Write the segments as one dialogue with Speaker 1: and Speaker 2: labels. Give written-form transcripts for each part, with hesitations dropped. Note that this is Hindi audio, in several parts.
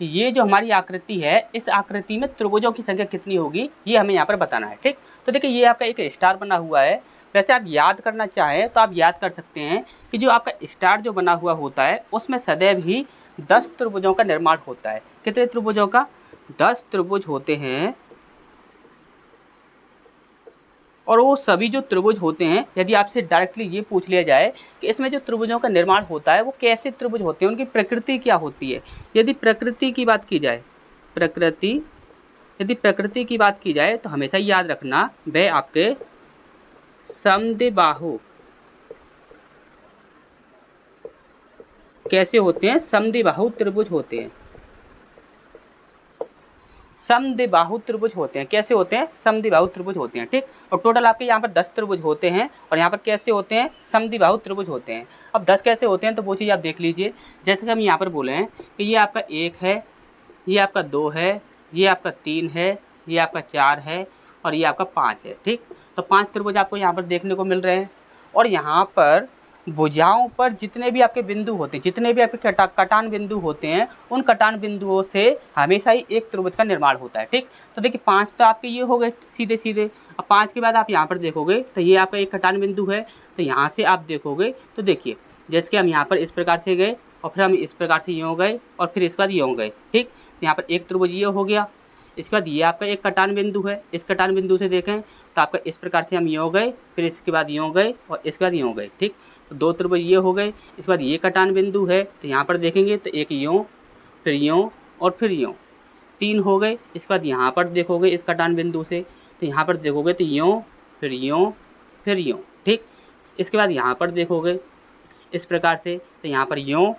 Speaker 1: ये जो हमारी आकृति है, इस आकृति में त्रिभुजों की संख्या कितनी होगी, ये हमें यहाँ पर बताना है। ठीक, तो देखिए ये आपका एक स्टार बना हुआ है। वैसे आप याद करना चाहें तो आप याद कर सकते हैं कि जो आपका स्टार जो बना हुआ होता है उसमें सदैव ही 10 त्रिभुजों का निर्माण होता है। कितने त्रिभुजों का? 10 त्रिभुज होते हैं। और वो सभी जो त्रिभुज होते हैं, यदि आपसे डायरेक्टली ये पूछ लिया जाए कि इसमें जो त्रिभुजों का निर्माण होता है वो कैसे त्रिभुज होते हैं, उनकी प्रकृति क्या होती है, यदि प्रकृति की बात की जाए, यदि प्रकृति की बात की जाए तो हमेशा याद रखना वह आपके समद्विबाहु कैसे होते हैं, समद्विबाहु त्रिभुज होते हैं। समद्विबाहु त्रिभुज होते हैं। कैसे होते हैं? समद्विबाहु त्रिभुज होते हैं। ठीक, और टोटल आपके यहाँ पर 10 त्रिभुज होते हैं और यहाँ पर कैसे होते हैं? समद्विबाहु त्रिभुज होते हैं। अब 10 कैसे होते हैं तो वो चीज़ आप देख लीजिए। जैसे कि हम यहाँ पर बोले हैं कि ये आपका 1 है, ये आपका 2 है, ये आपका 3 है, ये आपका 4 है और ये आपका 5 है। ठीक, तो 5 त्रिभुज आपको यहाँ पर देखने को मिल रहे हैं। और यहाँ पर भुजाओं पर जितने भी आपके बिंदु होते हैं, जितने भी आपके कटान बिंदु होते हैं, उन कटान बिंदुओं से हमेशा ही एक त्रिभुज का निर्माण होता है। ठीक, तो देखिए 5 तो आपके ये हो गए सीधे सीधे। अब 5 के बाद आप यहाँ पर देखोगे तो ये आपका एक कटान बिंदु है, तो यहाँ से आप देखोगे तो देखिए जैसे कि हम यहाँ पर इस प्रकार से गए और फिर हम इस प्रकार से यूँ गए और फिर इसके बाद यूँ गए। ठीक, तो यहाँ पर एक त्रिभुज ये हो गया। इसके बाद ये आपका एक कटान बिंदु है, इस कटान बिंदु से देखें तो आपका इस प्रकार से हम यूँ गए, फिर इसके बाद यूँ गए और इसके बाद यूँ गए। ठीक, तो 2 त्रिभुज ये हो गए। इसके बाद ये कटान बिंदु है, तो यहाँ पर देखेंगे तो एक यूँ, फिर यूँ और फिर यूँ, 3 हो गए। इसके बाद यहाँ पर देखोगे इस कटान बिंदु से, तो यहाँ पर देखोगे तो यूँ, फिर यूँ, फिर यूँ। ठीक, इसके बाद यहाँ पर देखोगे इस प्रकार से, तो यहाँ पर यूँ,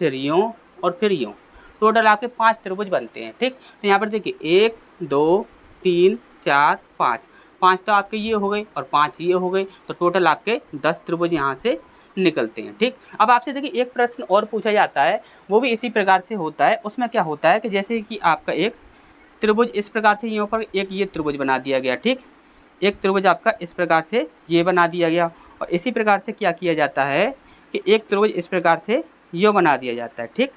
Speaker 1: फिर यूँ और फिर यूँ। टोटल आपके 5 त्रिभुज बनते हैं। ठीक, तो यहाँ पर देखिए 1 2 3 4 5, 5 तो आपके ये हो गए और 5 ये हो गए, तो टोटल आपके 10 त्रिभुज यहाँ से निकलते हैं। ठीक, अब आपसे देखिए एक प्रश्न और पूछा जाता है, वो भी इसी प्रकार से होता है। उसमें क्या होता है कि जैसे कि आपका एक त्रिभुज इस प्रकार से यहाँ पर एक ये त्रिभुज बना दिया गया। ठीक, एक त्रिभुज आपका इस प्रकार से ये बना दिया गया और इसी प्रकार से क्या किया जाता है कि एक त्रिभुज इस प्रकार से ये बना दिया जाता है। ठीक,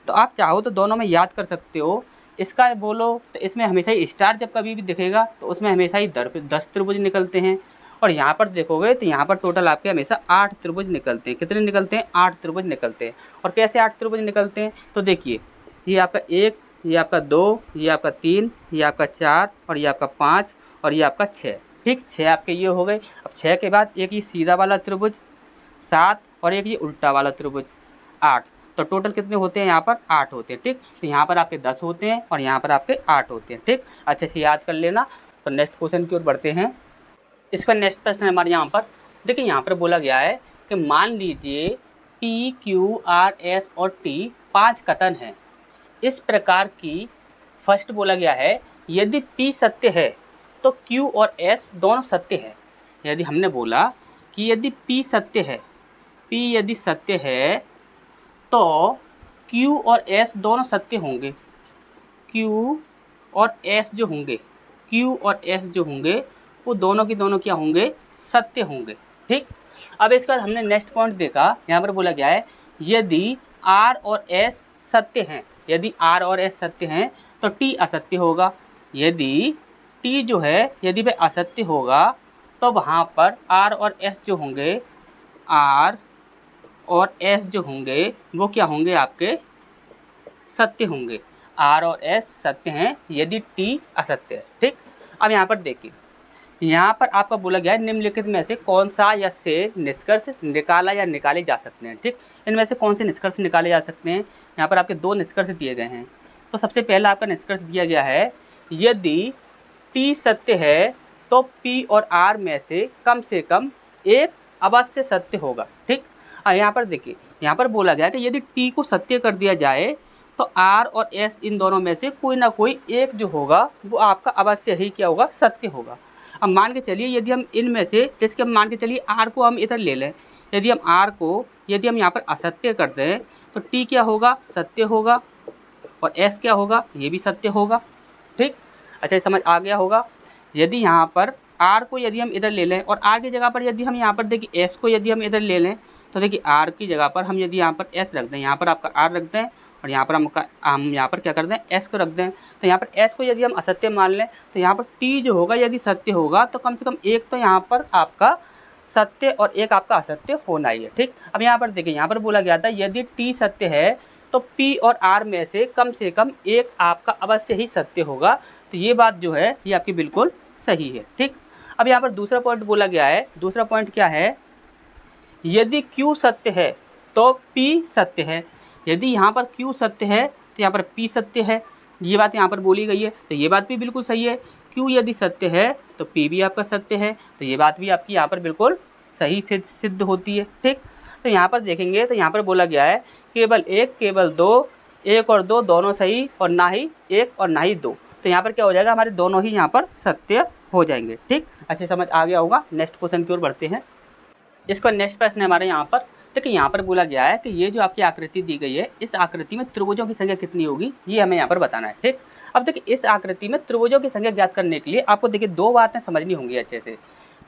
Speaker 1: तो आप चाहो तो दोनों में याद कर सकते हो। इसका बोलो तो इसमें हमेशा ही स्टार जब कभी भी दिखेगा तो उसमें हमेशा ही 10 त्रिभुज निकलते हैं। और यहाँ पर देखोगे तो यहाँ पर टोटल आपके हमेशा 8 त्रिभुज निकलते हैं। कितने निकलते हैं? 8 त्रिभुज निकलते हैं। और कैसे 8 त्रिभुज निकलते हैं तो देखिए ये आपका 1, ये आपका 2, ये आपका 3, ये आपका 4 और ये आपका 5 और ये आपका 6। ठीक, 6 आपके ये हो गए। अब 6 के बाद एक ये सीधा वाला त्रिभुज 7 और एक ये उल्टा वाला त्रिभुज 8, तो टोटल कितने होते हैं? यहाँ पर 8 होते हैं। ठीक, तो यहाँ पर आपके 10 होते हैं और यहाँ पर आपके 8 होते हैं। ठीक, अच्छे से याद कर लेना। तो नेक्स्ट क्वेश्चन की ओर बढ़ते हैं। इसका नेक्स्ट प्रश्न है हमारे यहाँ पर, देखिए यहाँ पर बोला गया है कि मान लीजिए P, Q, R, S और T 5 कथन हैं। इस प्रकार की फर्स्ट बोला गया है यदि P सत्य है तो Q और S दोनों सत्य है। यदि हमने बोला कि यदि P सत्य है, P यदि सत्य है तो Q और S दोनों सत्य होंगे। Q और S जो होंगे, Q और S जो होंगे वो दोनों की दोनों क्या होंगे? सत्य होंगे। ठीक, अब इसके बाद हमने नेक्स्ट पॉइंट देखा, यहाँ पर बोला गया है यदि R और S सत्य हैं, यदि R और S सत्य हैं तो T असत्य होगा। यदि T जो है यदि वह असत्य होगा तो वहाँ पर R और S जो होंगे, R और S जो होंगे वो क्या होंगे? आपके सत्य होंगे। R और S सत्य हैं यदि T असत्य है। ठीक, अब यहाँ पर देखिए, यहाँ पर आपका बोला गया है निम्नलिखित में से कौन सा या से निष्कर्ष निकाला या निकाले जा सकते हैं। ठीक, इनमें से कौन से निष्कर्ष निकाले जा सकते हैं? यहाँ पर आपके 2 निष्कर्ष दिए गए हैं। तो सबसे पहला आपका निष्कर्ष दिया गया है यदि T सत्य है तो P और R में से कम एक अवश्य सत्य होगा। ठीक, यहाँ पर देखिए, यहाँ पर बोला गया है कि यदि T को सत्य कर दिया जाए तो R और S इन दोनों में से कोई ना कोई एक जो होगा वो आपका अवश्य ही क्या होगा? सत्य होगा। अब मान के चलिए यदि हम इनमें से, जैसे हम मान के चलिए R को हम इधर ले लें, यदि हम R को यदि हम यहाँ पर असत्य कर दें तो T क्या होगा? सत्य होगा और S क्या होगा? ये भी सत्य होगा। ठीक, अच्छा समझ आ गया होगा। यदि यहाँ पर R को यदि हम इधर ले लें और R की जगह पर यदि हम यहाँ पर देखिए S को यदि हम इधर ले लें तो देखिए R की जगह पर हम यदि यहाँ पर S रख दें, यहाँ पर आपका R रख दें और यहाँ पर हम यहाँ पर क्या कर दें, एस को रख दें। तो यहाँ पर एस को यदि हम असत्य मान लें तो यहाँ पर टी जो होगा यदि सत्य होगा तो कम से कम एक तो यहाँ पर आपका सत्य और एक आपका असत्य होना ही है। ठीक, अब यहाँ पर देखिए, यहाँ पर बोला गया था यदि टी सत्य है तो पी और आर में से कम एक आपका अवश्य ही सत्य होगा। तो ये बात जो है ये आपकी बिल्कुल सही है। ठीक, अब यहाँ पर दूसरा पॉइंट बोला गया है। दूसरा पॉइंट क्या है, यदि Q सत्य है तो P सत्य है। यदि यहाँ पर Q सत्य है तो यहाँ पर P सत्य है। ये बात यहाँ पर बोली गई है, तो ये बात भी बिल्कुल सही है। Q यदि सत्य है तो P भी आपका सत्य है, तो ये बात भी आपकी यहाँ पर बिल्कुल सही सिद्ध होती है। ठीक, तो यहाँ पर देखेंगे तो यहाँ पर बोला गया है केवल एक, केवल दो, एक और दो दोनों सही, और ना ही एक और ना ही दो। तो यहाँ पर क्या हो जाएगा, हमारे दोनों ही यहाँ पर सत्य हो जाएंगे। ठीक, अच्छे समझ आ गया होगा। नेक्स्ट क्वेश्चन की ओर बढ़ते हैं। इसका नेक्स्ट प्रश्न है हमारे यहाँ पर। देखिए, यहाँ पर बोला गया है कि ये जो आपकी आकृति दी गई है, इस आकृति में त्रिभुजों की संख्या कितनी होगी, ये हमें यहाँ पर बताना है। ठीक, अब देखिए, इस आकृति में त्रिभुजों की संख्या ज्ञात करने के लिए आपको देखिए दो बातें समझनी होंगी अच्छे से।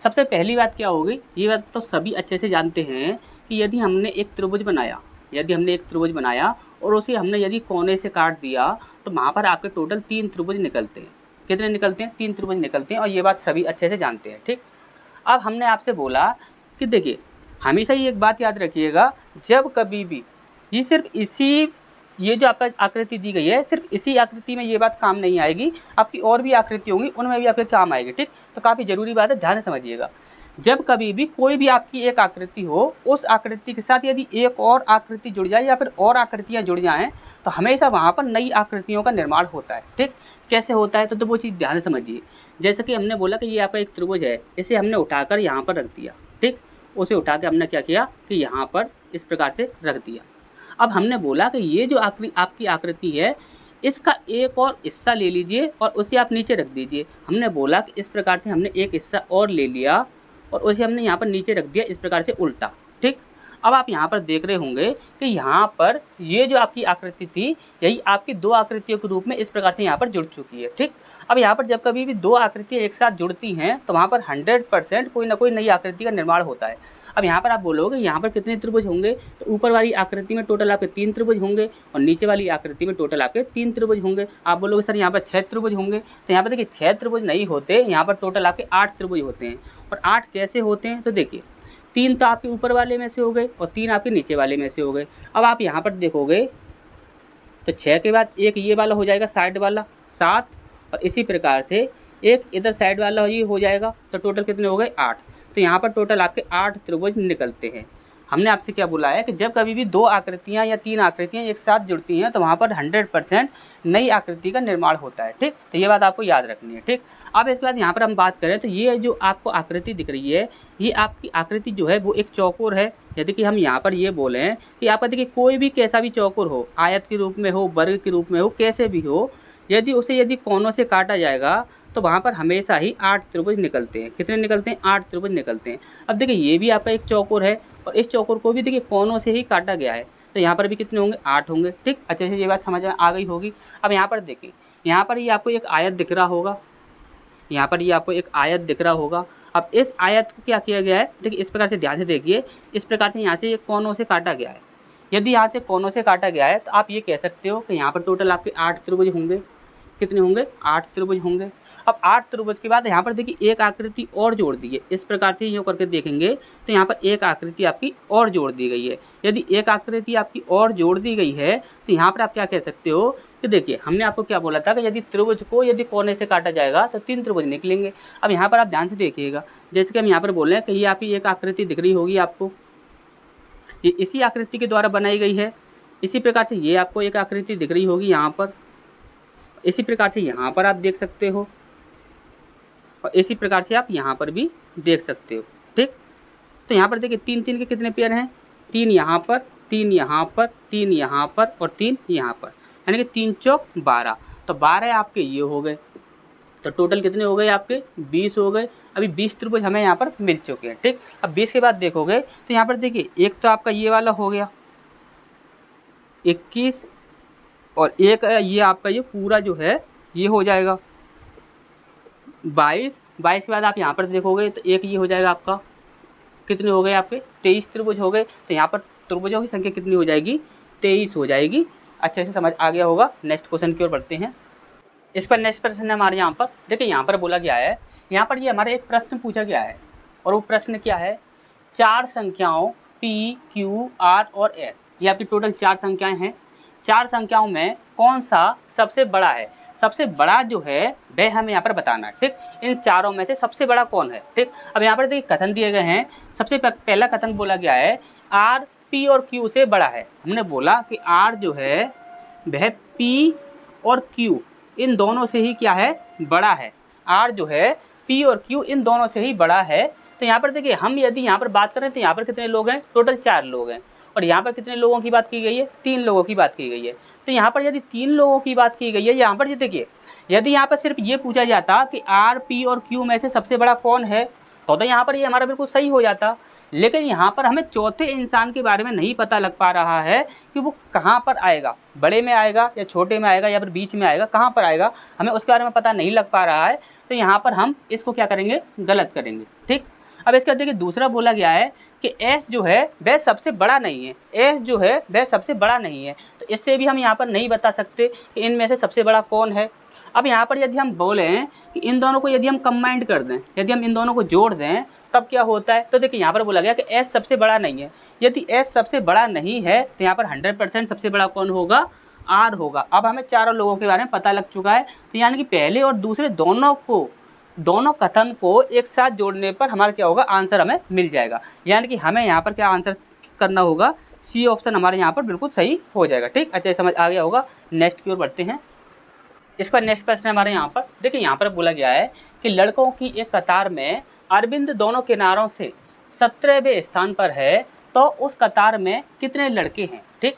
Speaker 1: सबसे पहली बात क्या होगी, ये बात तो सभी अच्छे से जानते हैं कि यदि हमने एक त्रिभुज बनाया और उसे हमने यदि कोने से काट दिया तो वहाँ पर आपके टोटल 3 त्रिभुज निकलते हैं। कितने निकलते हैं, 3 त्रिभुज निकलते हैं, और ये बात सभी अच्छे से जानते हैं। ठीक, अब हमने आपसे बोला कि देखिए, हमेशा ही एक बात याद रखिएगा, जब कभी भी ये सिर्फ ये जो आपका आकृति दी गई है, सिर्फ इसी आकृति में ये बात काम नहीं आएगी, आपकी और भी आकृति होंगी, उनमें भी आपके काम आएगी। ठीक, तो काफ़ी ज़रूरी बात है, ध्यान से समझिएगा। जब कभी भी कोई भी आपकी एक आकृति हो, उस आकृति के साथ यदि एक और आकृति जुड़ जाए या फिर और आकृतियाँ जुड़ जाएँ तो हमेशा वहाँ पर नई आकृतियों का निर्माण होता है। ठीक, कैसे होता है तो वो चीज़ ध्यान से समझिए। जैसे कि हमने बोला कि ये आपका एक त्रिभुज है, इसे हमने उठाकर यहाँ पर रख दिया। ठीक, उसे उठा के हमने क्या किया कि यहाँ पर इस प्रकार से रख दिया। अब हमने बोला कि ये जो आपकी आकृति है, इसका एक और हिस्सा ले लीजिए और उसे आप नीचे रख दीजिए। हमने बोला कि इस प्रकार से हमने एक हिस्सा और ले लिया और उसे हमने यहाँ पर नीचे रख दिया, इस प्रकार से उल्टा। ठीक, अब आप यहाँ पर देख रहे होंगे कि यहाँ पर ये जो आपकी आकृति थी, यही आपकी दो आकृतियों के रूप में इस प्रकार से यहाँ पर जुड़ चुकी है। ठीक, अब यहाँ पर जब कभी भी दो आकृतियाँ एक साथ जुड़ती हैं तो वहाँ पर 100% कोई ना कोई नई आकृति का निर्माण होता है। अब यहाँ पर आप बोलोगे यहाँ पर कितने त्रिभुज होंगे, तो ऊपर वाली आकृति में टोटल आपके 3 त्रिभुज होंगे और नीचे वाली आकृति में टोटल आपके 3 त्रिभुज होंगे। आप बोलोगे सर यहाँ पर 6 त्रिभुज होंगे, तो यहाँ पर देखिए 6 त्रिभुज नहीं होते, यहाँ पर टोटल आपके 8 त्रिभुज होते हैं। और 8 कैसे होते हैं, तो देखिए 3 तो आपके ऊपर वाले में से हो गए और 3 आपके नीचे वाले में से हो गए। अब आप यहाँ पर देखोगे तो 6 के बाद एक ये वाला हो जाएगा साइड वाला 7, और इसी प्रकार से एक इधर साइड वाला ये हो जाएगा, तो टोटल कितने हो गए 8। तो यहाँ पर टोटल आपके 8 त्रिभुज निकलते हैं। हमने आपसे क्या बोला है कि जब कभी भी दो आकृतियाँ या 3 आकृतियाँ एक साथ जुड़ती हैं तो वहाँ पर 100% नई आकृति का निर्माण होता है। ठीक, तो ये बात आपको याद रखनी है। ठीक, अब इसके बाद यहाँ पर हम बात करें तो ये जो आपको आकृति दिख रही है, ये आपकी आकृति जो है वो एक चौकोर है। यदि कि हम यहाँ पर ये बोलें कि आपका देखिए कोई भी कैसा भी चौकोर हो, आयत के रूप में हो, वर्ग के रूप में हो, कैसे भी हो, यदि कोनों से काटा जाएगा तो वहाँ पर हमेशा ही 8 त्रिभुज निकलते हैं। कितने निकलते हैं, 8 त्रिभुज निकलते हैं। अब देखिए ये भी आपका एक चौकोर है और इस चौकोर को भी देखिए कोनों से ही काटा गया है, तो यहाँ पर भी कितने होंगे, 8 होंगे। ठीक, अच्छे से ये बात समझ में आ गई होगी। अब यहाँ पर देखिए, यहाँ पर ये आपको एक आयत दिख रहा होगा, यहाँ पर ये आपको एक आयत दिख रहा होगा। अब इस आयत को क्या किया गया है, देखिए इस प्रकार से ध्यान से देखिए, इस प्रकार से यहाँ से ये कोनों से काटा गया है। यदि यहाँ से कोनों से काटा गया है तो आप ये कह सकते हो कि यहाँ पर टोटल आपके 8 त्रिभुज होंगे। कितने होंगे, 8 त्रिभुज होंगे। अब 8 त्रिभुज के बाद यहाँ पर देखिए एक आकृति और जोड़ दी है। इस प्रकार से यूँ करके देखेंगे तो यहाँ पर एक आकृति आपकी और जोड़ दी गई है। यदि एक आकृति आपकी और जोड़ दी गई है तो यहाँ पर आप क्या कह सकते हो कि देखिए हमने आपको क्या बोला था कि यदि त्रिभुज को यदि कोने से काटा जाएगा तो 3 त्रिभुज निकलेंगे। अब यहाँ पर आप ध्यान से देखिएगा, जैसे कि हम यहाँ पर बोल रहे हैं कि ये आपकी एक आकृति दिख रही होगी आपको, ये इसी आकृति के द्वारा बनाई गई है। इसी प्रकार से ये आपको एक आकृति दिख रही होगी यहाँ पर, इसी प्रकार से यहाँ पर आप देख सकते हो और इसी प्रकार से आप यहाँ पर भी देख सकते हो। ठीक, तो यहाँ पर देखिए 3 के कितने पेयर हैं, 3 यहाँ पर, 3 यहाँ पर, 3 यहाँ पर और 3 यहाँ पर, यानी कि 3 चौक 12। तो 12 आपके ये हो गए, तो टोटल कितने हो गए आपके, 20 हो गए। अभी 20 त्रिभुज हमें यहाँ पर मिल चुके हैं। ठीक, अब 20 के बाद देखोगे तो यहाँ पर देखिए एक तो आपका ये वाला हो गया 21, और एक ये आपका ये पूरा जो है ये हो जाएगा 22। 22 के बाद आप यहाँ पर देखोगे तो एक ये हो जाएगा आपका, कितने हो गए आपके, 23 त्रिभुज हो गए। तो यहाँ पर त्रिभुजों की संख्या कितनी हो जाएगी, 23 हो जाएगी। अच्छे से समझ आ गया होगा। नेक्स्ट क्वेश्चन की ओर बढ़ते हैं। इस पर नेक्स्ट प्रश्न है हमारे यहाँ पर, देखिए यहाँ पर बोला गया है, यहाँ पर ये हमारे एक प्रश्न पूछा गया है और वो प्रश्न क्या है, 4 संख्याओं P, Q, R और S, ये आपकी टोटल 4 संख्याएं हैं। 4 संख्याओं में कौन सा सबसे बड़ा है? सबसे बड़ा जो है वह हमें यहाँ पर बताना है, ठीक। इन चारों में से सबसे बड़ा कौन है, ठीक। अब यहाँ पर देखिए कथन दिए गए हैं। सबसे पहला कथन बोला गया है R P और Q से बड़ा है। हमने बोला कि R जो है वह P और Q इन दोनों से ही क्या है, बड़ा है। R जो है P और Q इन दोनों से ही बड़ा है। तो यहाँ पर देखिए हम यदि यहाँ पर बात करें तो यहाँ पर कितने लोग हैं, टोटल 4 लोग हैं। और यहाँ पर कितने लोगों की बात की गई है, 3 लोगों की बात की गई है। तो यहाँ पर यदि 3 लोगों की बात की गई है, यहाँ पर देखिए यदि यहाँ पर सिर्फ ये पूछा जाता कि R P और Q में से सबसे बड़ा कौन है, तो यहाँ पर ये हमारा बिल्कुल सही हो जाता। लेकिन यहाँ पर हमें चौथे इंसान के बारे में नहीं पता लग पा रहा है कि वो कहाँ पर आएगा, बड़े में आएगा या छोटे में आएगा या फिर बीच में आएगा, कहाँ पर आएगा हमें उसके बारे में पता नहीं लग पा रहा है। तो यहाँ पर हम इसको क्या करेंगे, गलत करेंगे, ठीक। अब इसका देखिए दूसरा बोला गया है कि S जो है वह सबसे बड़ा नहीं है, S जो है वह सबसे बड़ा नहीं है। तो इससे भी हम यहाँ पर नहीं बता सकते कि इनमें से सबसे बड़ा कौन है। अब यहाँ पर यदि हम बोलें कि इन दोनों को यदि हम कंबाइंड कर दें, यदि हम इन दोनों को जोड़ दें तब क्या होता है, तो देखिए यहाँ पर बोला गया कि S सबसे बड़ा नहीं है। यदि S सबसे बड़ा नहीं है तो यहाँ पर 100% सबसे बड़ा कौन होगा, R होगा। अब हमें चारों लोगों के बारे में पता लग चुका है। तो यानी कि पहले और दूसरे दोनों कथन को एक साथ जोड़ने पर हमारा क्या होगा, आंसर हमें मिल जाएगा। यानी कि हमें यहाँ पर क्या आंसर करना होगा, सी ऑप्शन हमारे यहाँ पर बिल्कुल सही हो जाएगा, ठीक। अच्छा समझ आ गया होगा। नेक्स्ट की ओर बढ़ते हैं। इसका नेक्स्ट प्रश्न है हमारे यहाँ पर, देखिए यहाँ पर बोला गया है कि लड़कों की एक कतार में अरविंद दोनों किनारों से 17वें स्थान पर है, तो उस कतार में कितने लड़के हैं, ठीक।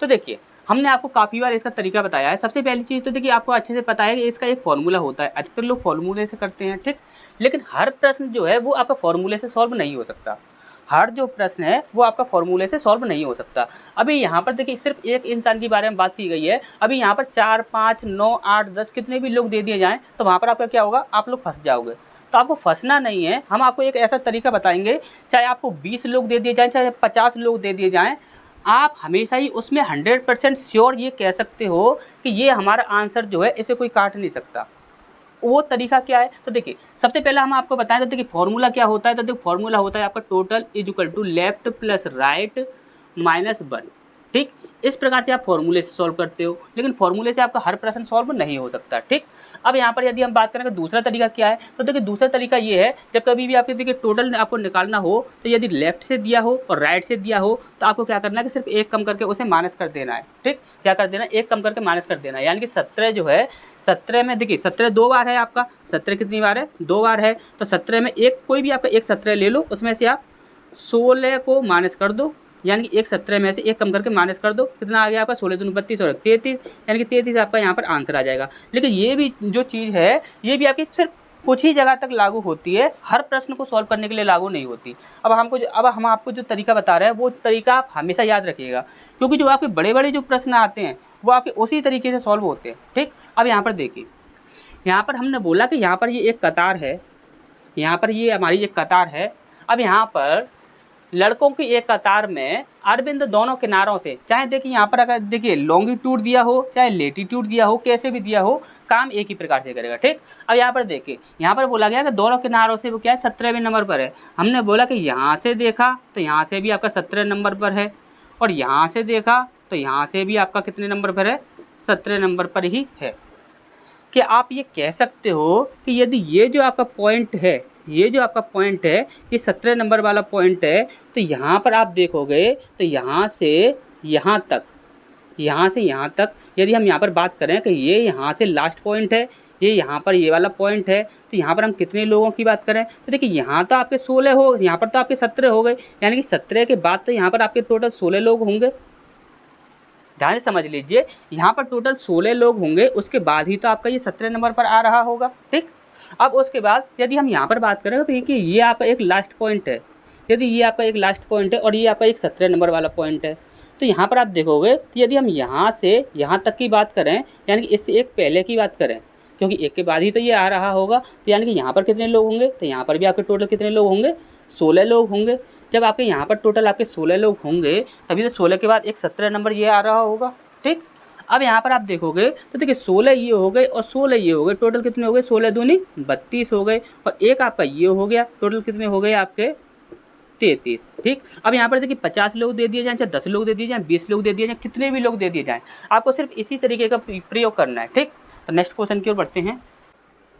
Speaker 1: तो देखिए हमने आपको काफ़ी बार इसका तरीका बताया है। सबसे पहली चीज़ तो देखिए आपको अच्छे से पता है कि इसका एक फॉर्मूला होता है, अधिकतर लोग फॉर्मूले से करते हैं, ठीक। लेकिन हर प्रश्न जो है वो आपका फॉर्मूले से सॉल्व नहीं हो सकता। हर जो प्रश्न है वो आपका फॉर्मूले से सॉल्व नहीं हो सकता। अभी यहाँ पर देखिए सिर्फ एक इंसान के बारे में बात की गई है। अभी यहाँ पर 4, 5, 9, 8, 10 कितने भी लोग दे दिए जाएँ तो वहाँ पर आपका क्या होगा, आप लोग फंस जाओगे। तो आपको फंसना नहीं है। हम आपको एक ऐसा तरीका बताएंगे, चाहे आपको 20 लोग दे दिए जाएँ, चाहे 50 लोग दे दिए जाएँ, आप हमेशा ही उसमें 100% श्योर ये कह सकते हो कि ये हमारा आंसर जो है इसे कोई काट नहीं सकता। वो तरीका क्या है, तो देखिए सबसे पहले हम आपको बताएं तो देखिए फॉर्मूला क्या होता है। तो देखिए फॉर्मूला होता है आपका total is equal to left plus right minus 1, ठीक। इस प्रकार से आप फॉर्मूले से सॉल्व करते हो, लेकिन फॉर्मूले से आपका हर प्रश्न सॉल्व नहीं हो सकता, ठीक। अब यहाँ पर यदि हम बात करें कि दूसरा तरीका क्या है, तो देखिए दूसरा तरीका ये है, जब कभी भी आपके देखिए टोटल आपको निकालना हो तो यदि लेफ्ट से दिया हो और राइट से दिया हो तो आपको क्या करना है कि सिर्फ एक कम करके उसे माइनस कर देना है, ठीक। क्या कर देना है, एक कम करके माइनस कर देना है। यानी कि 17 जो है, 17 में देखिए 17 2 बार है आपका, 17 कितनी बार है, 2 बार है। तो 17 में एक कोई भी आपका एक 17 ले लो, उसमें से आप 16 को माइनस कर दो, यानी कि एक 17 में से एक कम करके माइनस कर दो, कितना आ गया आपका 16 दूनी 32 और 33, यानी कि 33 आपका यहाँ पर आंसर आ जाएगा। लेकिन ये भी जो चीज़ है ये भी आपकी सिर्फ कुछ ही जगह तक लागू होती है, हर प्रश्न को सॉल्व करने के लिए लागू नहीं होती। अब हम आपको जो तरीका बता रहे हैं वो तरीका आप हमेशा याद रखिएगा, क्योंकि जो आपके बड़े बड़े जो प्रश्न आते हैं वो आपके उसी तरीके से सॉल्व होते हैं, ठीक। अब यहाँ पर देखिए, यहाँ पर हमने बोला कि यहाँ पर ये एक कतार है, यहाँ पर ये हमारी एक कतार है। अब यहाँ पर लड़कों की एक कतार में अरविंद दोनों किनारों से, चाहे देखिए यहाँ पर अगर देखिए लॉन्गिट्यूड दिया हो चाहे लेटीट्यूड दिया हो, कैसे भी दिया हो काम एक ही प्रकार से करेगा, ठीक। अब यहाँ पर देखिए, यहाँ पर बोला गया कि दोनों किनारों से वो क्या है 17वें नंबर पर है। हमने बोला कि यहाँ से देखा तो यहाँ से भी आपका 17 नंबर पर है, और यहाँ से देखा तो यहाँ से भी आपका कितने नंबर पर है, 17 नंबर पर ही है। क्या आप ये कह सकते हो कि यदि ये जो आपका पॉइंट है, ये जो आपका पॉइंट है ये 17 नंबर वाला पॉइंट है, तो यहाँ पर आप देखोगे तो यहाँ से यहाँ तक, यहाँ से यहाँ तक यदि हम यहाँ पर बात करें कि ये यहाँ से लास्ट पॉइंट है, ये यहाँ पर ये वाला पॉइंट है, तो यहाँ पर हम कितने लोगों की बात करें, तो देखिए यहाँ तो आपके 16 हो, यहाँ पर तो आपके 17 हो गए, यानी कि 17 के बाद तो यहाँ पर आपके टोटल 16 लोग होंगे। ध्यान से समझ लीजिए, यहाँ पर टोटल 16 लोग होंगे, उसके बाद ही तो आपका ये 17 नंबर पर आ रहा होगा, ठीक। अब उसके बाद यदि हम यहाँ पर बात करें तो ये आपका एक लास्ट पॉइंट है, यदि ये आपका एक लास्ट पॉइंट है और ये आपका एक 17 नंबर वाला पॉइंट है, तो यहाँ पर आप देखोगे तो यदि हम यहाँ से यहाँ तक की बात करें, यानी कि इससे एक पहले की बात करें, क्योंकि एक के बाद ही तो ये आ रहा होगा, तो यानी कि यहाँ पर कितने लोग होंगे, तो यहाँ पर भी आपके टोटल कितने लोग होंगे, 16 लोग होंगे। जब आपके यहाँ पर टोटल आपके 16 लोग होंगे तभी तो 16 के बाद एक 17 नंबर ये आ रहा होगा, ठीक। अब यहाँ पर आप देखोगे तो देखिए 16 ये हो गए और 16 ये हो गए, टोटल कितने हो गए, 16 दूनी 32 हो गए, और एक आपका ये हो गया, टोटल कितने हो गए आपके 33। ठीक, अब यहाँ पर देखिए 50 लोग दे दिए जाएँ, चाहे 10 लोग दे दिए जाएँ, 20 लोग दे दिए जाएँ, कितने भी लोग दे दिए जाएँ, आपको सिर्फ इसी तरीके का प्रयोग करना है। ठीक, तो नेक्स्ट क्वेश्चन की ओर बढ़ते हैं।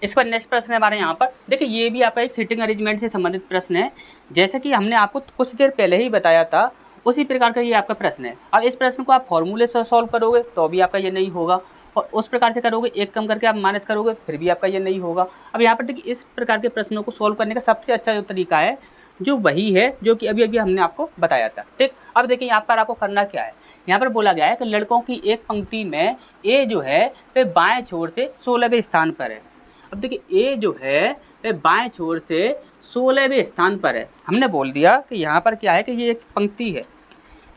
Speaker 1: इस पर नेक्स्ट प्रश्न है हमारे यहाँ पर, देखिए ये भी आपका एक सीटिंग अरेंजमेंट से संबंधित प्रश्न है, जैसे कि हमने आपको कुछ देर पहले ही बताया था, उसी प्रकार का ये आपका प्रश्न है। अब इस प्रश्न को आप फॉर्मूले से सॉल्व करोगे तो भी आपका ये नहीं होगा, और उस प्रकार से करोगे, एक कम करके आप माइनस करोगे फिर भी आपका ये नहीं होगा। अब यहाँ पर देखिए इस प्रकार के प्रश्नों को सॉल्व करने का सबसे अच्छा जो तरीका है, जो वही है जो कि अभी अभी हमने आपको बताया था। ठीक, अब देखिए यहाँ पर आपको करना क्या है, यहाँ पर बोला गया है कि लड़कों की एक पंक्ति में ए जो है वह बाएं छोर से 16वें स्थान पर है। अब देखिए ए जो है वह बाएं छोर से 16वें स्थान पर है। हमने बोल दिया कि यहाँ पर क्या है कि ये एक पंक्ति है,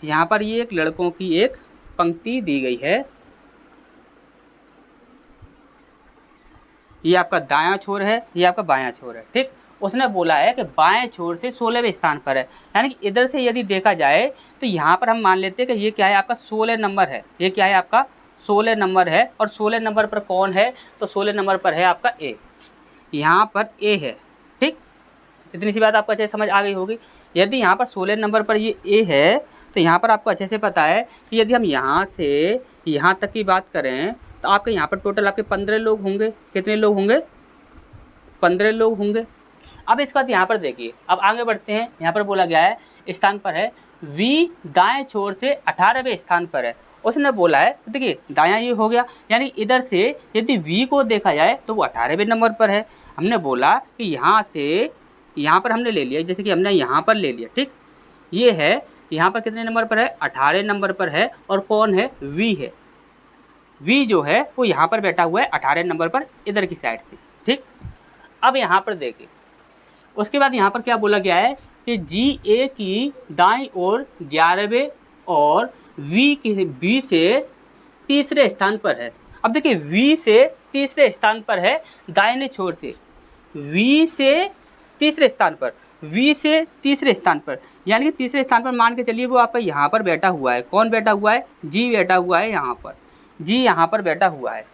Speaker 1: यहाँ पर ये एक लड़कों की एक पंक्ति दी गई है, ये आपका दायां छोर है, ये आपका बायां छोर है। ठीक, उसने बोला है कि बाएं छोर से 16वें स्थान पर है, यानी कि इधर से यदि देखा जाए तो यहाँ पर हम मान लेते हैं कि ये क्या है आपका 16 नंबर है, ये क्या है आपका 16 नंबर है, और 16 नंबर पर कौन है, तो 16 नंबर पर है आपका ए, यहाँ पर ए है। ठीक, इतनी सी बात आपको अच्छे से समझ आ गई होगी। यदि यहाँ पर 16 नंबर पर ये ए है तो यहाँ पर आपको अच्छे से पता है कि यदि हम यहाँ से यहाँ तक की बात करें तो आपके यहाँ पर टोटल आपके 15 लोग होंगे। कितने लोग होंगे, 15 लोग होंगे। अब इसके बाद यहाँ पर देखिए, अब आगे बढ़ते हैं। यहाँ पर बोला गया है स्थान पर है वी दाएं छोर से 18वें स्थान पर है। उसने बोला है, देखिए दायां ये हो गया, यानी इधर से यदि वी को देखा जाए तो वो 18वें नंबर पर है। हमने बोला कि यहाँ से यहाँ पर हमने ले लिया, जैसे कि हमने यहाँ पर ले लिया। ठीक, ये है यहाँ पर कितने नंबर पर है, 18 नंबर पर है, और कौन है, वी है। वी जो है वो यहाँ पर बैठा हुआ है 18 नंबर पर इधर की साइड से। ठीक, अब यहाँ पर देखिए उसके बाद यहाँ पर क्या बोला गया है कि जी ए की दाईं ओर 11वें और वी से तीसरे स्थान पर है। अब देखिए वी से तीसरे स्थान पर है दाहिने छोर से, वी से तीसरे स्थान पर, वी से तीसरे स्थान पर, यानी कि तीसरे स्थान पर मान के चलिए वो आपका यहाँ पर बैठा हुआ है। कौन बैठा हुआ है, जी बैठा हुआ है यहाँ पर, जी यहाँ पर बैठा हुआ है।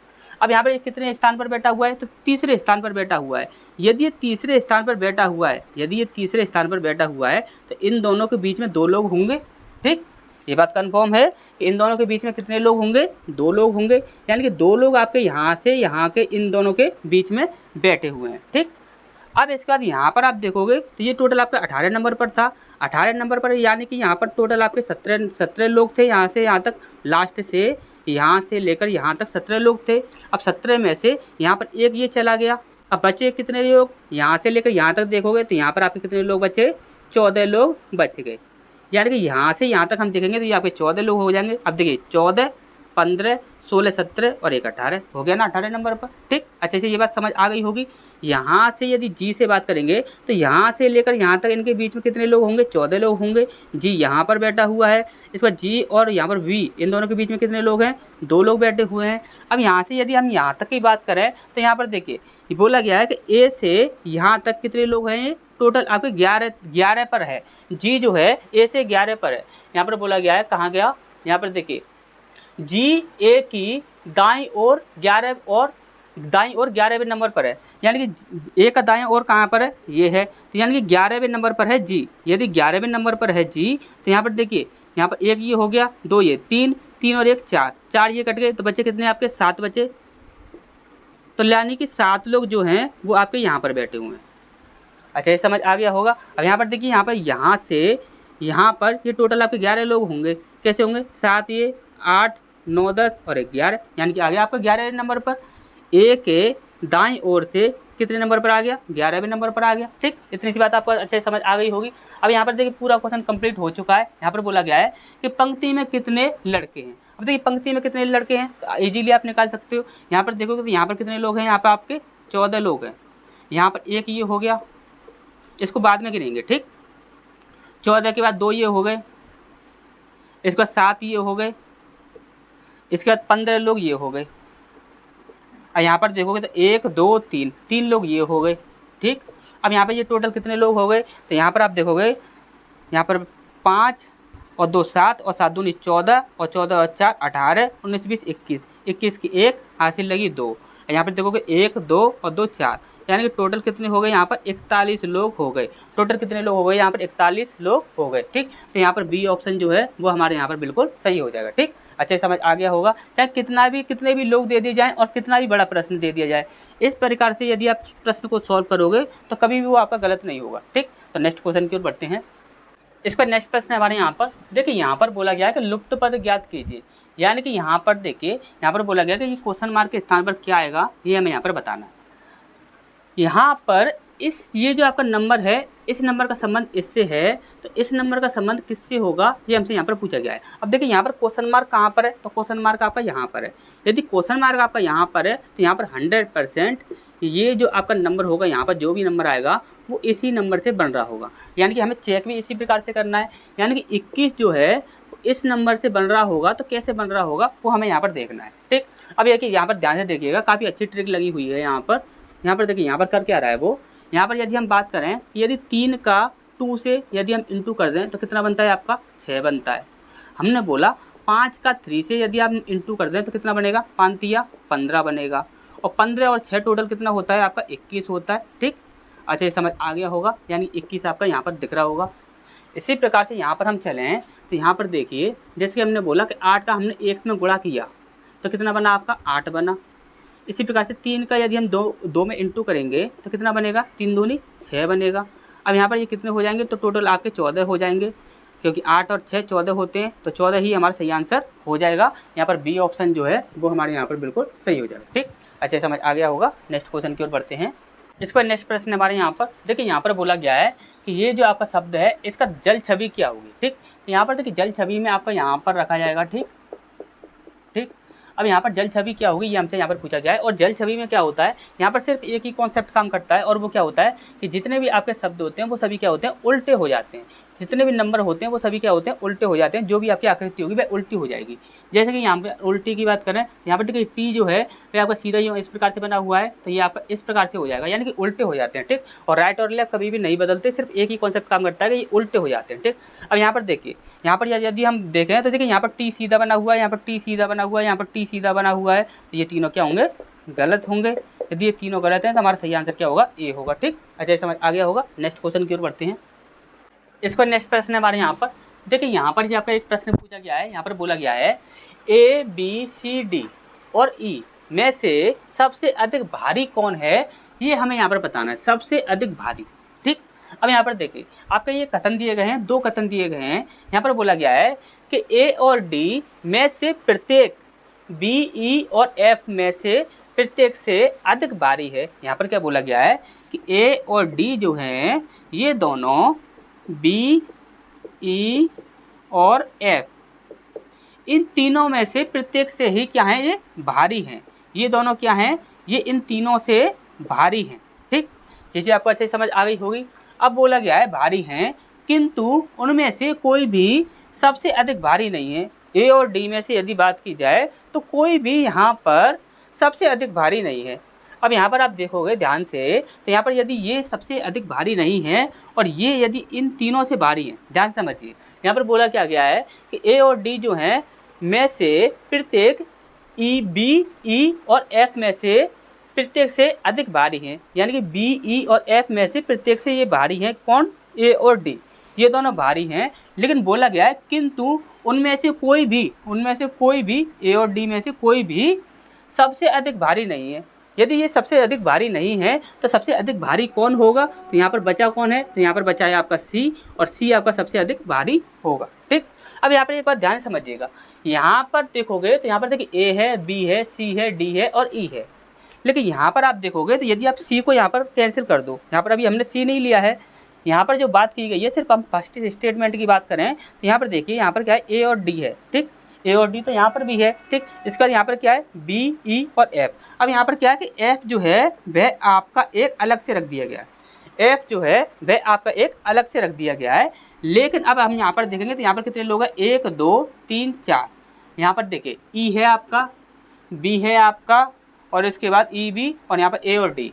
Speaker 1: अब यहाँ पर कितने स्थान पर बैठा हुआ है, तो तीसरे स्थान पर बैठा हुआ है। यदि ये तीसरे स्थान पर बैठा हुआ है, यदि ये तीसरे स्थान पर बैठा हुआ है तो इन दोनों के बीच में 2 लोग होंगे। ठीक, ये बात कंफर्म है कि इन दोनों के बीच में कितने लोग होंगे, 2 लोग होंगे, यानी कि 2 लोग आपके यहाँ से यहाँ के इन दोनों के बीच में बैठे हुए हैं। ठीक, अब इसके बाद यहाँ पर आप देखोगे तो ये टोटल आपका 18 नंबर पर था, 18 नंबर पर, यानी कि यहाँ पर टोटल आपके 17 लोग थे। यहाँ से यहाँ तक, लास्ट से यहाँ से लेकर यहाँ तक 17 लोग थे। अब 17 में से यहाँ पर एक ये चला गया, अब बचे कितने लोग, यहाँ से लेकर यहाँ तक देखोगे तो यहाँ पर आपके कितने लोग बचे, 14 लोग बच गए। यानी कि यहाँ से यहाँ तक हम देखेंगे तो ये आपके 14 लोग हो जाएंगे। अब देखिए 14, 15, 16, 17 और 1 18 हो गया ना 18 नंबर पर। ठीक, अच्छे से ये बात समझ आ गई होगी। यहाँ से यदि जी से बात करेंगे तो यहाँ से लेकर यहाँ तक इनके बीच में कितने लोग होंगे, 14 लोग होंगे। जी यहाँ पर बैठा हुआ है, इस बार जी और यहाँ पर वी, इन दोनों के बीच में कितने लोग हैं, 2 लोग बैठे हुए हैं। अब यहाँ से यदि हम यहाँ तक की बात करें तो यहाँ पर देखिए ये बोला गया है कि ए से यहाँ तक कितने लोग हैं, टोटल आपके 11 पर है। जी जो है ए से 11 पर है। यहाँ पर बोला गया है, कहाँ गया, यहाँ पर देखिए जी ए की दाईं ओर 11वें नंबर पर है, यानी कि ए का दाईं ओर कहाँ पर है, ये है, तो यानी कि 11वें नंबर पर है जी। यदि 11वें नंबर पर है जी तो यहाँ पर देखिए, यहाँ पर 1 ये हो गया, 2 ये, 3 और 1 4, 4 ये कट गए तो बचे कितने आपके, 7 बचे। तो यानी कि 7 लोग जो हैं वो आपके यहाँ पर बैठे हुए हैं। अच्छा, ये समझ आ गया होगा। अब यहाँ पर देखिए, यहाँ से यहाँ पर ये टोटल आपके 11 लोग होंगे। कैसे होंगे, 7 ये, 8, 9, 10 और 11, यानी कि आ गया आपका 11वें नंबर पर। ए के दाईं ओर से कितने नंबर पर आ गया, 11वें नंबर पर आ गया। ठीक, इतनी सी बात आपको अच्छे से समझ आ गई होगी। अब यहाँ पर देखिए पूरा क्वेश्चन कंप्लीट हो चुका है। यहाँ पर बोला गया है कि पंक्ति में कितने लड़के हैं। अब देखिए पंक्ति में कितने लड़के हैं तो इजीली आप निकाल सकते हो। यहाँ पर देखोगे तो यहाँ पर कितने लोग हैं, यहाँ पर आपके 14 लोग हैं। यहाँ पर 1 ये हो गया, इसको बाद में गिनेंगे। ठीक, 14 के बाद 2 ये हो गए, इसके बाद 7 ये हो गए, इसके बाद 15 लोग ये हो गए। और यहाँ पर देखोगे तो 1 2 3 लोग ये हो गए। ठीक, अब यहाँ पर ये टोटल कितने लोग हो गए, तो यहाँ पर आप देखोगे यहाँ पर 5 और 2 7 और 7 दूनी 14 और 14 और 4 18 19 20 21, 21 की 1 हासिल लगी 2। यहाँ पर देखोगे 1 2 और 2 4, यानी कि टोटल कितने हो गए यहाँ पर 41 लोग हो गए। टोटल कितने लोग हो गए यहाँ पर 41 लोग हो गए। ठीक, तो यहाँ पर बी ऑप्शन जो है वो हमारे यहाँ पर बिल्कुल सही हो जाएगा। ठीक, अच्छे समझ आ गया होगा। चाहे कितने भी लोग दे दिए जाएँ और कितना भी बड़ा प्रश्न दे दिया जाए, इस प्रकार से यदि आप प्रश्न को सॉल्व करोगे तो कभी भी वो आपका गलत नहीं होगा। ठीक, तो नेक्स्ट क्वेश्चन की ओर बढ़ते हैं। इसका नेक्स्ट प्रश्न है हमारे यहाँ पर, देखिए यहाँ पर बोला गया है कि लुप्त पद ज्ञात कीजिए। यानी कि यहाँ पर देखिए, यहाँ पर बोला गया कि ये क्वेश्चन मार्क के स्थान पर क्या आएगा ये हमें यहाँ पर बताना है। यहाँ पर ये जो आपका नंबर है, इस नंबर का संबंध इससे है, तो इस नंबर का संबंध किससे होगा ये हमसे यहाँ पर पूछा गया है। अब देखिए यहाँ पर क्वेश्चन मार्क कहाँ पर है, तो क्वेश्चन मार्क आपका यहाँ पर है। यदि क्वेश्चन मार्क आपका यहाँ पर है तो यहाँ पर 100% ये जो आपका नंबर होगा, यहाँ पर जो भी नंबर आएगा वो इसी नंबर से बन रहा होगा। यानी कि हमें चेक भी इसी प्रकार से करना है। यानी कि 21 जो है इस नंबर से बन रहा होगा, तो कैसे बन रहा होगा वो हमें यहाँ पर देखना है। ठीक, अब ये कि यहाँ पर ध्यान से देखिएगा, काफ़ी अच्छी ट्रिक लगी हुई है यहाँ पर। यहाँ पर देखिए यहाँ पर कर क्या रहा है वो, यहाँ पर यदि हम बात करें यदि 3 का 2 से यदि हम इंटू कर दें तो कितना बनता है आपका 6 बनता है। हमने बोला 5 का 3 से यदि आप इंटू कर दें तो कितना बनेगा 5 तिया 15 बनेगा, और 15 और 6 टोटल कितना होता है आपका 21 होता है। ठीक, अच्छा ये समझ आ गया होगा, यानी 21 आपका यहाँ पर दिख रहा होगा। इसी प्रकार से यहाँ पर हम चलें तो यहाँ पर देखिए, जैसे हमने बोला कि 8 का हमने 1 में गुणा किया तो कितना बना आपका 8 बना। इसी प्रकार से 3 का यदि हम दो में इंटू करेंगे तो कितना बनेगा 3 दूनी 6 बनेगा। अब यहाँ पर ये कितने हो जाएंगे, तो टोटल आपके 14 हो जाएंगे, क्योंकि 8 और 6 14 होते हैं, तो 14 ही हमारा सही आंसर हो जाएगा। यहाँ पर बी ऑप्शन जो है वो हमारे यहाँ पर बिल्कुल सही हो जाएगा। ठीक, अच्छा समझ आ गया होगा। नेक्स्ट क्वेश्चन की ओर बढ़ते हैं। इसका नेक्स्ट प्रश्न हमारे यहाँ पर देखिए, यहाँ पर बोला गया है कि ये जो आपका शब्द है इसका जल छवि क्या होगी। ठीक, तो यहाँ पर देखिए जल छवि में आपका यहाँ पर रखा जाएगा। ठीक, अब यहाँ पर जल छवि क्या होगी ये हमसे यहाँ पर पूछा गया है। और जल छवि में क्या होता है, यहाँ पर सिर्फ एक ही कॉन्सेप्ट काम करता है, और वो क्या होता है कि जितने भी आपके शब्द होते हैं वो सभी क्या होते हैं उल्टे हो जाते हैं। जितने भी नंबर होते हैं वो सभी क्या होते हैं उल्टे हो जाते हैं। जो भी आपकी आकृति होगी वह उल्टी हो जाएगी। जैसे कि यहाँ पे उल्टी की बात करें, यहाँ पर देखिए टी जो है वह आपका सीधा ही इस प्रकार से बना हुआ है, तो ये आपका इस प्रकार से हो जाएगा, यानी कि उल्टे हो जाते हैं। ठीक, और राइट और लेफ्ट कभी भी नहीं बदलते, सिर्फ एक ही कॉन्सेप्ट काम करता है कि ये उल्टे हो जाते हैं। ठीक, अब यहाँ पर देखिए, यहाँ पर यदि हम देखें तो देखिए यहाँ पर टी सीधा बना हुआ है, यहाँ पर टी सीधा बना हुआ है, यहाँ पर टी सीधा बना हुआ है, तो ये तीनों क्या होंगे गलत होंगे। यदि ये तीनों गलत हैं तो हमारा सही आंसर क्या होगा ए होगा। ठीक, अच्छा समझ आ गया होगा। नेक्स्ट क्वेश्चन की ओर बढ़ते हैं। इसको नेक्स्ट प्रश्न है हमारे यहाँ पर, देखिए यहाँ पर जो आपका एक प्रश्न पूछा गया है, यहाँ पर बोला गया है ए बी सी डी और ई में से सबसे अधिक भारी कौन है, ये हमें यहाँ पर बताना है, सबसे अधिक भारी। ठीक, अब यहाँ पर देखिए आपके ये कथन दिए गए हैं, 2 कथन दिए गए हैं। यहाँ पर बोला गया है कि ए और डी में से प्रत्येक बी ई और एफ में से प्रत्येक से अधिक भारी है। यहाँ पर क्या बोला गया है कि ए और डी जो हैं ये दोनों बी ई और एफ, इन तीनों में से प्रत्येक से ही क्या है ये भारी हैं। ये दोनों क्या हैं, ये इन तीनों से भारी हैं। ठीक, जैसे आपको अच्छे समझ आ गई होगी। अब बोला गया है भारी हैं, किंतु उनमें से कोई भी सबसे अधिक भारी नहीं है। ए और डी में से यदि बात की जाए तो कोई भी यहाँ पर सबसे अधिक भारी नहीं है। अब यहाँ पर आप देखोगे ध्यान से, तो यहाँ पर यदि ये सबसे अधिक भारी नहीं है और ये यदि इन तीनों से भारी हैं, ध्यान समझिए। यहाँ पर बोला क्या गया है कि ए और डी जो हैं में से प्रत्येक ई बी ई और एफ में से प्रत्येक से अधिक भारी हैं, यानी कि बी ई और एफ में से प्रत्येक से ये भारी हैं। कौन, ए और डी, ये दोनों भारी हैं। लेकिन बोला गया है किंतु उनमें से कोई भी ए और डी में से कोई भी सबसे अधिक भारी नहीं है। यदि ये सबसे अधिक भारी नहीं है तो सबसे अधिक भारी कौन होगा, तो यहाँ पर बचा कौन है, तो यहाँ पर बचा है आपका सी, और सी आपका सबसे अधिक भारी होगा। ठीक, अब यहाँ पर एक बात ध्यान समझिएगा, यहाँ पर देखोगे तो यहाँ पर देखिए ए है, बी है, सी है, डी है और ई है। लेकिन यहाँ पर आप देखोगे तो यदि आप सी को यहाँ पर कैंसिल कर दो, यहाँ पर अभी हमने सी नहीं लिया है, यहाँ पर जो बात की गई है सिर्फ हम फर्स्ट स्टेटमेंट की बात करें तो यहाँ पर देखिए यहाँ पर क्या है ए और डी है। ठीक, ए और डी तो यहाँ पर भी है। ठीक, इसका यहाँ पर क्या है बी ई और एफ। अब यहाँ पर क्या है कि एफ जो है वह आपका एक अलग से रख दिया गया है, एफ जो है वह आपका एक अलग से रख दिया गया है। लेकिन अब हम यहाँ पर देखेंगे तो यहाँ पर कितने लोग हैं, 1 2 3 4। यहाँ पर देखिए ई है आपका, बी है आपका, और इसके बाद ई बी, और यहाँ पर ए और डी,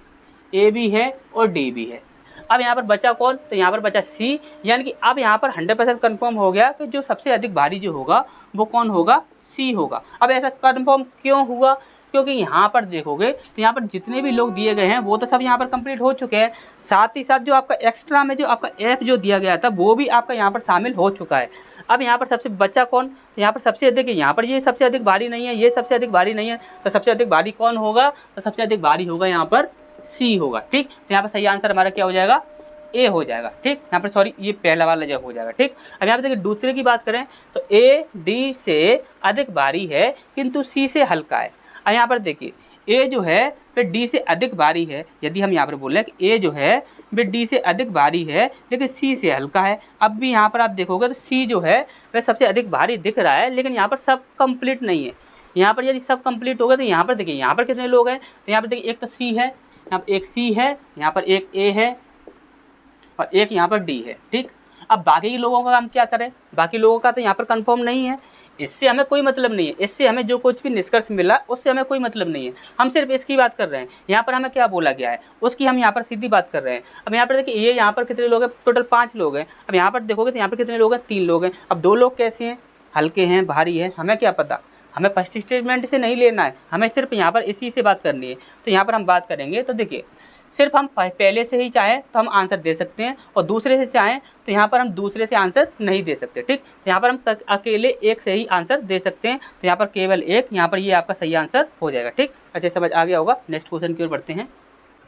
Speaker 1: ए भी है और डी भी है। अब यहाँ पर बचा कौन, तो यहाँ पर बचा सी, यानी कि अब यहाँ पर 100% कन्फर्म हो गया कि जो सबसे अधिक भारी जो होगा वो कौन होगा, सी होगा। अब ऐसा कन्फर्म क्यों हुआ, क्योंकि यहाँ पर देखोगे तो यहाँ पर जितने भी लोग दिए गए हैं वो तो सब यहाँ पर कंप्लीट हो चुके हैं, साथ ही साथ जो आपका एक्स्ट्रा में जो आपका ऐप जो दिया गया था वो भी आपका यहाँ पर शामिल हो चुका है। अब यहाँ पर सबसे बचा कौन, तो यहाँ पर सबसे अधिक, यहाँ पर ये सबसे अधिक भारी नहीं है, ये सबसे अधिक भारी नहीं है, तो सबसे अधिक भारी कौन होगा, तो सबसे अधिक भारी होगा यहाँ पर सी होगा। ठीक, तो यहाँ पर सही आंसर हमारा क्या हो जाएगा, ए हो जाएगा। ठीक, यहाँ पर सॉरी ये पहला वाला जो हो जाएगा। ठीक, अब यहाँ पर देखिए दूसरे की बात करें तो ए डी से अधिक भारी है किंतु सी से हल्का है। अब यहाँ पर देखिए ए जो है फिर डी से अधिक भारी है, यदि हम यहाँ पर बोले कि ए जो है फिर डी से अधिक भारी है लेकिन सी से हल्का है। अब भी यहाँ पर आप देखोगे तो सी जो है वह सबसे अधिक भारी दिख रहा है, लेकिन यहाँ पर सब कंप्लीट नहीं है। यहाँ पर यदि सब कंप्लीट हो गए तो यहाँ पर देखिए यहाँ पर कितने लोग हैं, तो यहाँ पर देखिए एक तो सी है, यहाँ पर एक सी है, यहाँ पर एक ए है और एक यहाँ पर डी है। ठीक, अब बाकी लोगों का हम क्या करें, बाकी लोगों का तो यहाँ पर कंफर्म नहीं है, इससे हमें कोई मतलब नहीं है, इससे हमें जो कुछ भी निष्कर्ष मिला उससे हमें कोई मतलब नहीं है, हम सिर्फ इसकी बात कर रहे हैं। यहाँ पर हमें क्या बोला गया है उसकी हम यहाँ पर सीधी बात कर रहे हैं। अब यहाँ पर देखिए ये यहाँ पर कितने लोग हैं, टोटल 5 लोग हैं। अब यहाँ पर देखोगे तो यहाँ पर कितने लोग हैं, 3 लोग हैं। अब 2 लोग कैसे हैं, हल्के हैं, भारी है, हमें क्या पता, हमें फर्स्ट स्टेटमेंट से नहीं लेना है, हमें सिर्फ यहाँ पर इसी से बात करनी है। तो यहाँ पर हम बात करेंगे तो देखिए सिर्फ हम पहले से ही चाहें तो हम आंसर दे सकते हैं और दूसरे से चाहें तो यहाँ पर हम दूसरे से आंसर नहीं दे सकते। ठीक, तो यहाँ पर हम अकेले एक से ही आंसर दे सकते हैं, तो यहाँ पर केवल एक, यहाँ पर ये आपका सही आंसर हो जाएगा। ठीक, अच्छे समझ आ गया होगा। नेक्स्ट क्वेश्चन की ओर बढ़ते हैं।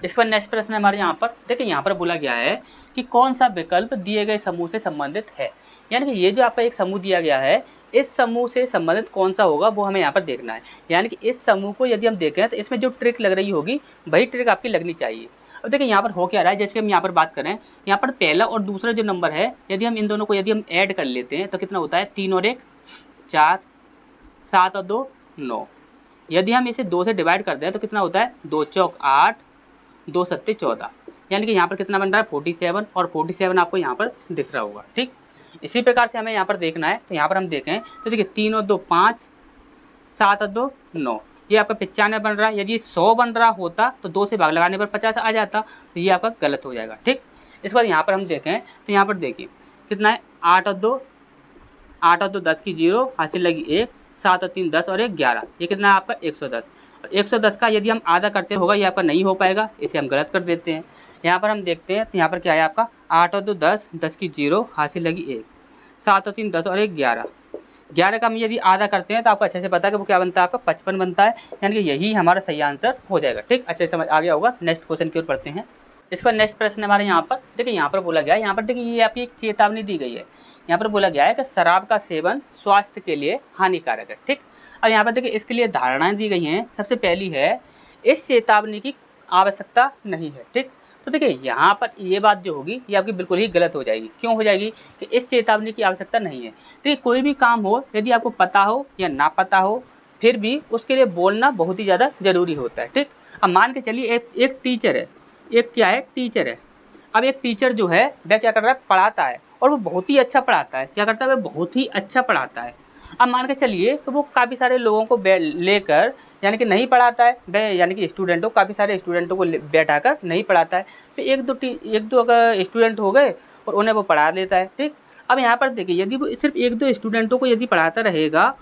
Speaker 1: इस पर नेक्स्ट प्रश्न हमारे यहाँ पर देखिए, यहाँ पर बोला गया है कि कौन सा विकल्प दिए गए समूह से संबंधित है, यानी कि ये जो आपका एक समूह दिया गया है इस समूह से संबंधित कौन सा होगा वो हमें यहाँ पर देखना है। यानी कि इस समूह को यदि हम देखें तो इसमें जो ट्रिक लग रही होगी वही ट्रिक आपकी लगनी चाहिए। अब देखिए यहाँ पर हो क्या रहा है, जैसे हम यहाँ पर बात करें, यहाँ पर पहला और दूसरा जो नंबर है यदि हम इन दोनों को यदि हम ऐड कर लेते हैं तो कितना होता है, 3 और 1 4, 7 और 2 9। यदि हम इसे 2 से डिवाइड कर दें तो कितना होता है, 2 चौक 8, 2 सत्ते 14, यानी कि यहाँ पर कितना बन रहा है 47 और 47 आपको यहाँ पर दिख रहा होगा। ठीक, इसी प्रकार से हमें यहाँ पर देखना है। तो यहाँ पर हम देखें तो देखिए 3 और 2 5, 7 और 2 9, ये आपका 95 बन रहा है। यदि 100 बन रहा होता तो 2 से भाग लगाने पर 50 आ जाता, तो ये आपका गलत हो जाएगा। ठीक, इस बार यहाँ पर हम देखें तो यहाँ पर देखिए कितना है, 8 और 2 10 की 0 हासिल लगी 1, 7 और 3 10 और 1 11, ये कितना है आपका 110। और 110 का यदि हम आधा करते होगा ये आपका नहीं हो पाएगा, इसे हम गलत कर देते हैं। यहाँ पर हम देखते हैं तो यहाँ पर क्या है आपका 8 और 2 10, 10 की 0 हासिल लगी 1, 7 और 3 10 और 1 11, 11 का हम यदि आधा करते हैं तो आपको अच्छे से पता है कि वो क्या बनता है, आपका 55 बनता है, यानी कि यही हमारा सही आंसर हो जाएगा। ठीक, अच्छे से समझ आ गया होगा। नेक्स्ट क्वेश्चन की ओर पढ़ते हैं। इसका नेक्स्ट प्रश्न हमारे यहाँ पर देखिए, यहाँ पर बोला गया है, यहाँ पर देखिए ये आपकी एक चेतावनी दी गई है। यहाँ पर बोला गया है कि शराब का सेवन स्वास्थ्य के लिए हानिकारक है। ठीक, अब यहाँ पर देखिए इसके लिए धारणाएं दी गई हैं। सबसे पहली है इस चेतावनी की आवश्यकता नहीं है। ठीक, तो देखिए यहाँ पर ये बात जो होगी ये आपकी बिल्कुल ही गलत हो जाएगी। क्यों हो जाएगी कि इस चेतावनी की आवश्यकता नहीं है। देखिए कोई भी काम हो यदि आपको पता हो या ना पता हो फिर भी उसके लिए बोलना बहुत ही ज़्यादा ज़रूरी होता है। ठीक, अब मान के चलिए एक टीचर है, एक क्या है टीचर है। अब एक टीचर जो है वह क्या कर रहा है, पढ़ाता है और वो बहुत ही अच्छा पढ़ाता है। क्या करता है, वह बहुत ही अच्छा पढ़ाता है। अब मान के चलिए तो वो काफ़ी सारे लोगों को लेकर यानी कि नहीं पढ़ाता है, वह यानी कि स्टूडेंटों काफ़ी सारे स्टूडेंटों को बैठाकर नहीं पढ़ाता है। फिर एक दो अगर स्टूडेंट हो गए और उन्हें वो पढ़ा देता है। ठीक, अब यहाँ पर देखिए यदि वो सिर्फ 1-2 स्टूडेंटों को यदि पढ़ाता रहेगा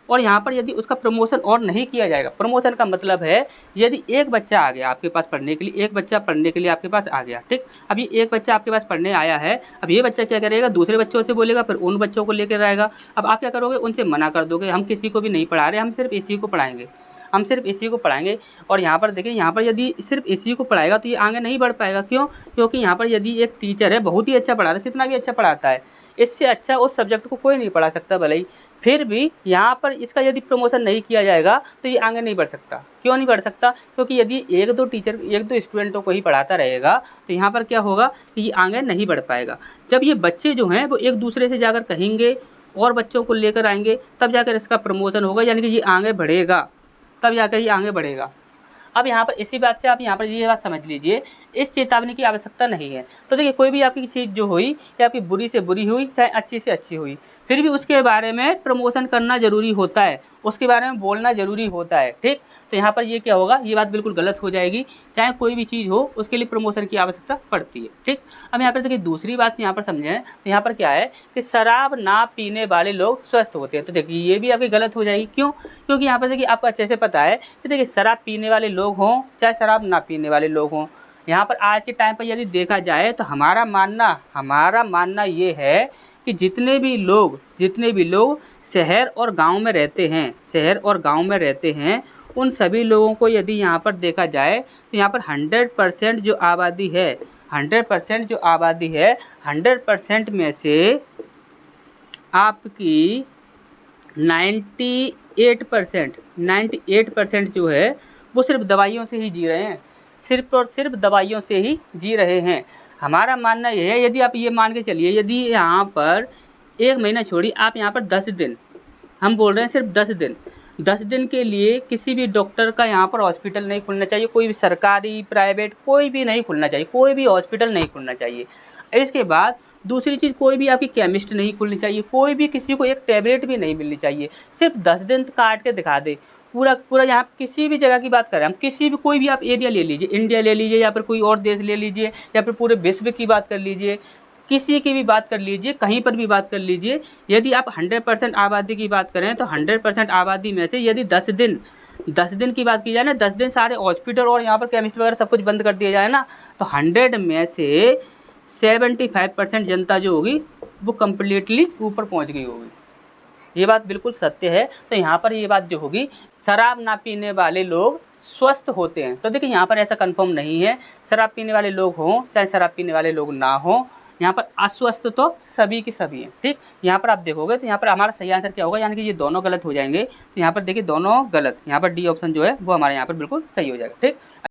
Speaker 1: और यहाँ पर यदि उसका प्रमोशन और नहीं किया जाएगा, प्रमोशन का मतलब है यदि एक बच्चा आ गया आपके पास पढ़ने के लिए, एक बच्चा पढ़ने के लिए आपके पास आ गया। ठीक, अब ये एक बच्चा आपके पास पढ़ने आया है, अब ये बच्चा क्या करेगा, दूसरे बच्चों से बोलेगा, फिर उन बच्चों को लेकर आएगा। अब आप क्या करोगे, उनसे मना कर दोगे, हम किसी को भी नहीं पढ़ा रहे, हम सिर्फ इसी को पढ़ाएंगे, हम सिर्फ इसी को पढ़ाएंगे। और यहाँ पर देखिए यहाँ पर यदि सिर्फ इसी को पढ़ाएगा तो ये आगे नहीं बढ़ पाएगा। क्यों, क्योंकि यहाँ पर यदि एक टीचर है बहुत ही अच्छा पढ़ाता है, कितना भी अच्छा पढ़ाता है, इससे अच्छा उस सब्जेक्ट को कोई नहीं पढ़ा सकता भले ही, फिर भी यहाँ पर इसका यदि प्रमोशन नहीं किया जाएगा तो ये आगे नहीं बढ़ सकता। क्यों नहीं बढ़ सकता, क्योंकि यदि 1-2 स्टूडेंटों को ही पढ़ाता रहेगा तो यहाँ पर क्या होगा कि ये आगे नहीं बढ़ पाएगा। जब ये बच्चे जो हैं वो एक दूसरे से जाकर कहेंगे और बच्चों को लेकर आएंगे तब जाकर इसका प्रमोशन होगा, यानी कि ये आगे बढ़ेगा, तब जाकर ये आगे बढ़ेगा। अब यहाँ पर इसी बात से आप यहाँ पर ये बात समझ लीजिए, इस चेतावनी की आवश्यकता नहीं है। तो देखिए कोई भी आपकी चीज़ जो हुई या आपकी बुरी से बुरी हुई चाहे अच्छी से अच्छी हुई, फिर भी उसके बारे में प्रमोशन करना ज़रूरी होता है उसके बारे में बोलना ज़रूरी होता है, ठीक। तो यहाँ पर ये क्या होगा, ये बात बिल्कुल गलत हो जाएगी। चाहे कोई भी चीज़ हो उसके लिए प्रमोशन की आवश्यकता पड़ती है, ठीक। अब यहाँ पर देखिए दूसरी बात यहाँ पर समझें, तो यहाँ पर क्या है कि शराब ना पीने वाले लोग स्वस्थ होते हैं। तो देखिए ये भी आपकी गलत हो जाएगी, क्यों? क्योंकि यहाँ पर देखिए आपको अच्छे से पता है कि देखिए शराब पीने वाले लोग हों चाहे शराब ना पीने वाले लोग हों, यहाँ पर आज के टाइम पर यदि देखा जाए तो हमारा मानना ये है कि जितने भी लोग शहर और गांव में रहते हैं उन सभी लोगों को यदि यहाँ पर देखा जाए तो यहाँ पर 100% जो आबादी है 100% में से आपकी 98% जो है वो सिर्फ दवाइयों से ही जी रहे हैं, सिर्फ और सिर्फ दवाइयों से ही जी रहे हैं। हमारा मानना यह है, यदि आप ये मान के चलिए, यदि यहाँ पर 1 महीना छोड़िए, आप यहाँ पर 10 दिन, हम बोल रहे हैं सिर्फ 10 दिन के लिए किसी भी डॉक्टर का यहाँ पर हॉस्पिटल नहीं खुलना चाहिए, कोई भी सरकारी प्राइवेट कोई भी नहीं खुलना चाहिए, कोई भी हॉस्पिटल नहीं खुलना चाहिए। इसके बाद दूसरी चीज़, कोई भी आपकी केमिस्ट नहीं खुलनी चाहिए, कोई भी किसी को एक टैबलेट भी नहीं मिलनी चाहिए। सिर्फ 10 दिन काट के दिखा दे, पूरा यहाँ किसी भी जगह की बात करें, हम किसी भी कोई भी आप एरिया ले लीजिए, इंडिया ले लीजिए या फिर कोई और देश ले लीजिए या फिर पूरे विश्व की बात कर लीजिए, किसी की भी बात कर लीजिए, कहीं पर भी बात कर लीजिए, यदि आप 100% आबादी की बात करें तो 100% आबादी में से यदि 10 दिन की बात की जाए ना, 10 दिन सारे हॉस्पिटल और यहाँ पर केमिस्ट वगैरह सब कुछ बंद कर दिया जाए ना, तो 100 में से 75% जनता जो होगी वो कम्प्लीटली ऊपर पहुँच गई होगी। ये बात बिल्कुल सत्य है। तो यहाँ पर ये बात जो होगी, शराब ना पीने वाले लोग स्वस्थ होते हैं। तो देखिए यहाँ पर ऐसा कंफर्म नहीं है, शराब पीने वाले लोग हों चाहे शराब पीने वाले लोग ना हों, यहाँ पर अस्वस्थ तो सभी के सभी हैं, ठीक। यहाँ पर आप देखोगे तो यहाँ पर हमारा सही आंसर क्या होगा, यानी कि ये दोनों गलत हो जाएंगे। तो यहाँ पर देखिए दोनों गलत, यहाँ पर डी ऑप्शन जो है वो हमारे यहाँ पर बिल्कुल सही हो जाएगा, ठीक।